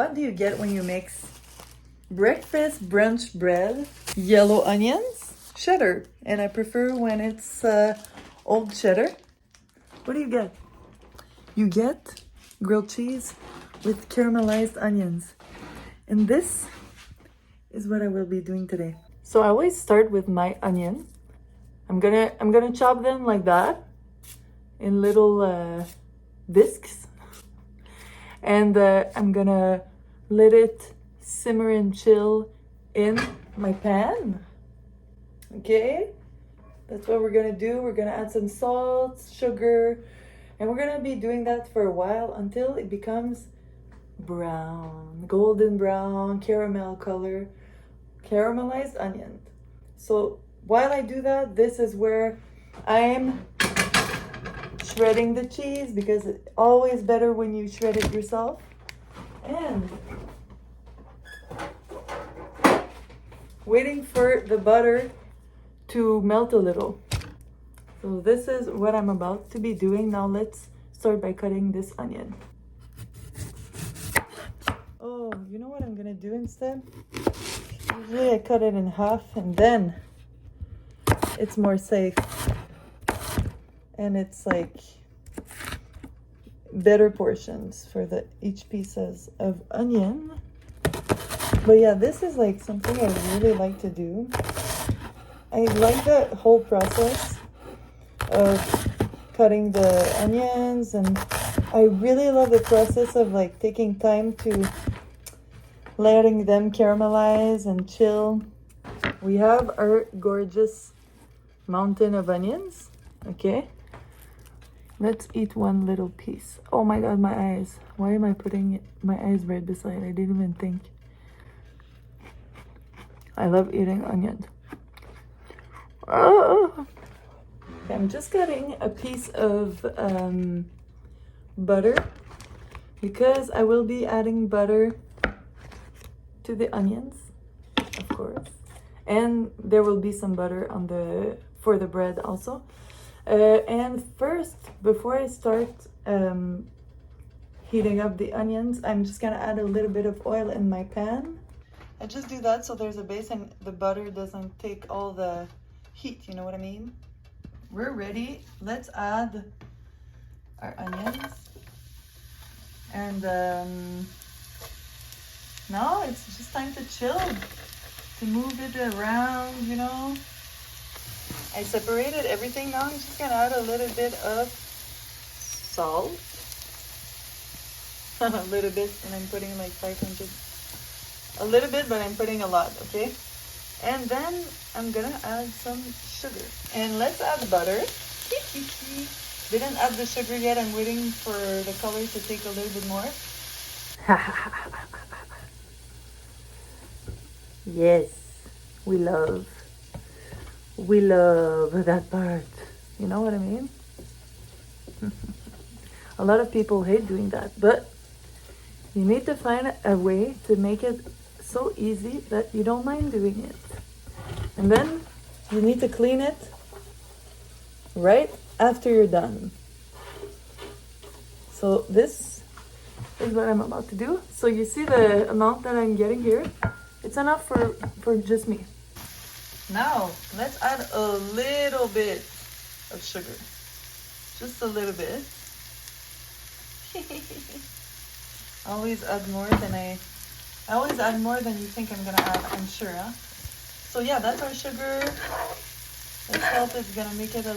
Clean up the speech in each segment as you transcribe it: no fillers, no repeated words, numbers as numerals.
What do you get when you mix breakfast brunch bread, yellow onions, cheddar? And I prefer when it's old cheddar. What do you get? You get grilled cheese with caramelized onions. And this is what I will be doing today. So I always start with my onion. I'm gonna chop them like that in little discs. And I'm gonna let it simmer and chill in my pan. Okay? That's what we're gonna do. We're gonna add some salt, sugar, and we're gonna be doing that for a while until it becomes brown, golden brown, caramel color, caramelized onion. So while I do that, this is where I'm shredding the cheese, because it's always better when you shred it yourself. And waiting for the butter to melt a little. So this is what I'm about to be doing. Now let's start by cutting this onion. Oh, you know what I'm gonna do instead? Usually I cut it in half and then it's more safe. And it's like better portions for each pieces of onion. But yeah, this is like something I really like to do. I like the whole process of cutting the onions, and I really love the process of like taking time to letting them caramelize and chill. We have our gorgeous mountain of onions. Okay, let's eat one little piece. Oh my god, my eyes. Why am I putting my eyes right beside? I didn't even think. I love eating onions. Oh. Okay, I'm just cutting a piece of butter because I will be adding butter to the onions, of course. And there will be some butter on for the bread also. And first, before I start heating up the onions, I'm just gonna add a little bit of oil in my pan. I just do that so there's a base and the butter doesn't take all the heat, you know what I mean? We're ready. Let's add our onions. And now it's just time to chill, to move it around, you know. I separated everything. Now I'm just gonna add a little bit of salt. A little bit, and I'm putting like 500. A little bit, but I'm putting a lot, okay? And then I'm gonna add some sugar. And let's add butter. Didn't add the sugar yet. I'm waiting for the color to take a little bit more. Yes, we love that part. You know what I mean? A lot of people hate doing that, but you need to find a way to make it so easy that you don't mind doing it. And then you need to clean it right after you're done. So this is what I'm about to do. So you see the amount that I'm getting here? It's enough for just me. Now let's add a little bit of sugar. Just a little bit. Always add more than I always add more than you think I'm gonna add, I'm sure, huh? So yeah, that's our sugar. Let's hope it's gonna make it a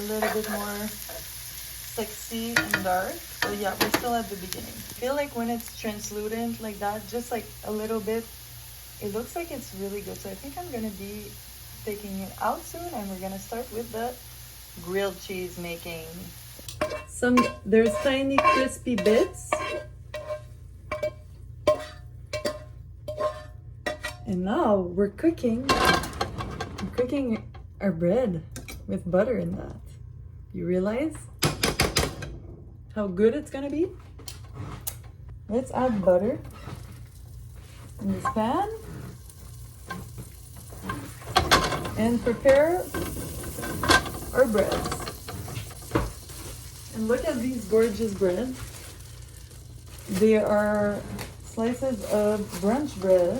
little bit more sexy and dark. So yeah, we're still at the beginning. I feel like when it's translucent like that, just like a little bit, it looks like it's really good. So I think I'm gonna be taking it out soon, and we're gonna start with the grilled cheese making. There's tiny crispy bits. And now we're cooking our bread with butter in that. You realize how good it's gonna be? Let's add butter in this pan and prepare our breads. And look at these gorgeous breads. They are slices of brunch bread.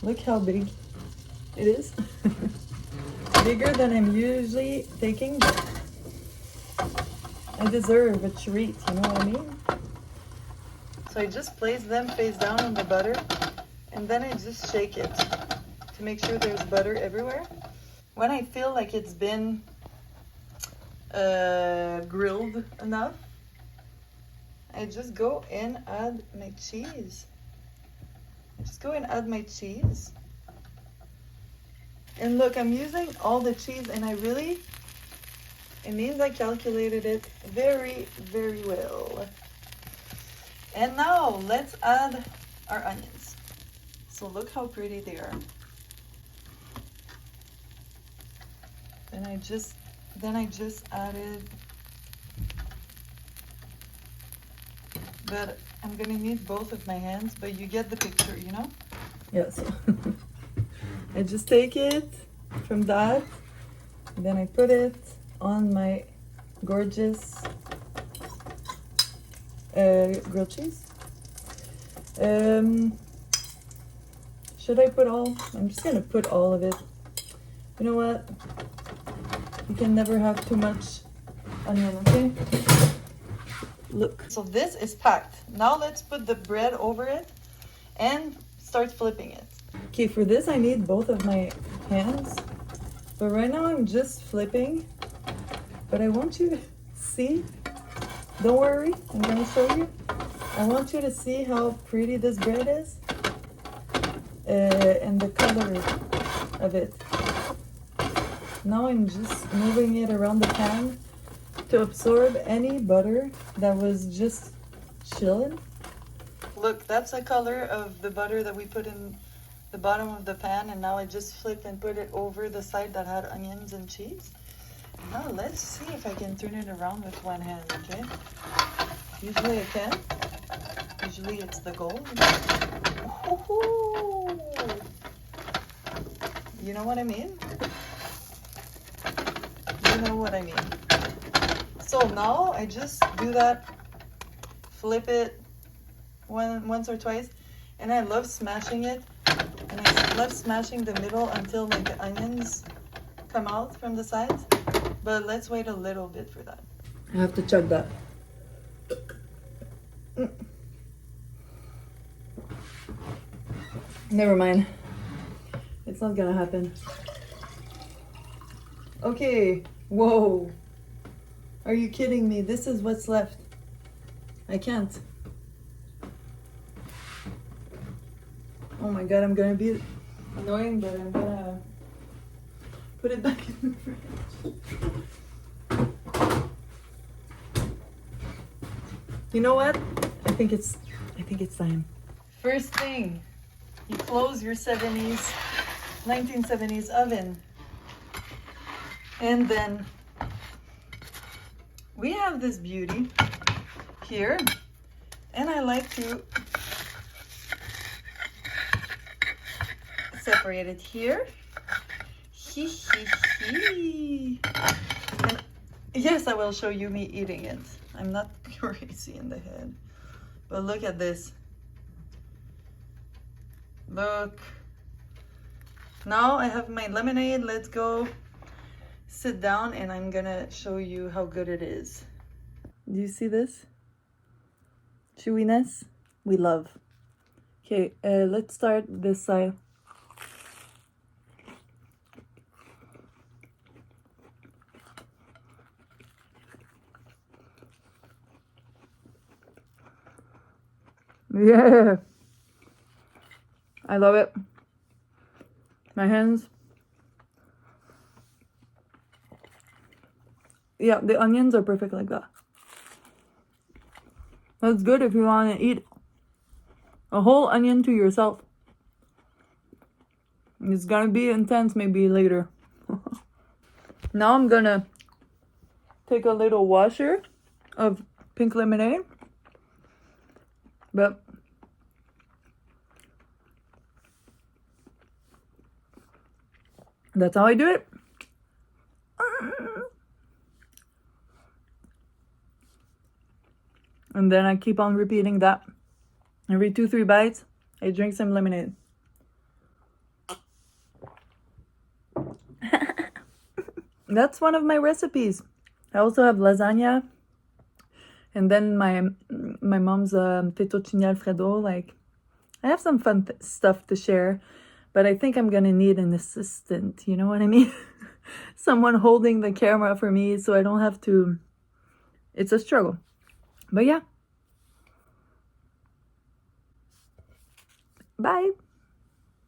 Look how big it is. Bigger than I'm usually taking, but I deserve a treat, you know what I mean? So I just place them face down on the butter, and then I just shake it to make sure there's butter everywhere. When I feel like it's been grilled enough, I just go and add my cheese. And look, I'm using all the cheese, and it means I calculated it very, very well. And now let's add our onions. So look how pretty they are. Then I just added, but I'm gonna need both of my hands, but you get the picture, you know? Yes. I just take it from that, and then I put it on my gorgeous grilled cheese. Should I put all? I'm just gonna put all of it. You know what? You can never have too much onion, okay? Look. So this is packed. Now let's put the bread over it and start flipping it. Okay, for this I need both of my hands. But right now I'm just flipping. But I want you to see. Don't worry, I'm gonna show you. I want you to see how pretty this bread is. And the color of it. Now I'm just moving it around the pan to absorb any butter that was just chilling. Look, that's the color of the butter that we put in the bottom of the pan, and now I just flipped and put it over the side that had onions and cheese. Now let's see if I can turn it around with one hand, okay? Usually I can. Usually it's the goal. Ooh. You know what I mean? You know what I mean. So now I just do that, flip it once or twice, and I love smashing it. And I love smashing the middle until like the onions come out from the sides. But let's wait a little bit for that. I have to chug that. Never mind. It's not gonna happen. Okay. Whoa. Are you kidding me? This is what's left. I can't. Oh my god, I'm gonna be annoying, but I'm gonna put it back in the fridge. You know what? I think it's time. First thing, you close your 1970s oven. And then we have this beauty here, and I like to separate it here. And yes, I will show you me eating it. I'm not crazy in the head, but look at this. Look. Now I have my lemonade. Let's go sit down and I'm gonna show you how good it is. Do you see this? Chewiness? We love. Okay, let's start this side. Yeah, I love it. My hands. Yeah, the onions are perfect like that. That's good if you want to eat a whole onion to yourself. It's gonna be intense maybe later. Now I'm gonna take a little washer of pink lemonade. But that's how I do it. And then I keep on repeating that. Every 2-3 bites, I drink some lemonade. That's one of my recipes. I also have lasagna. And then my mom's fettuccine alfredo. Like, I have some fun stuff to share. But I think I'm gonna need an assistant. You know what I mean? Someone holding the camera for me so I don't have to... It's a struggle. But yeah. Bye.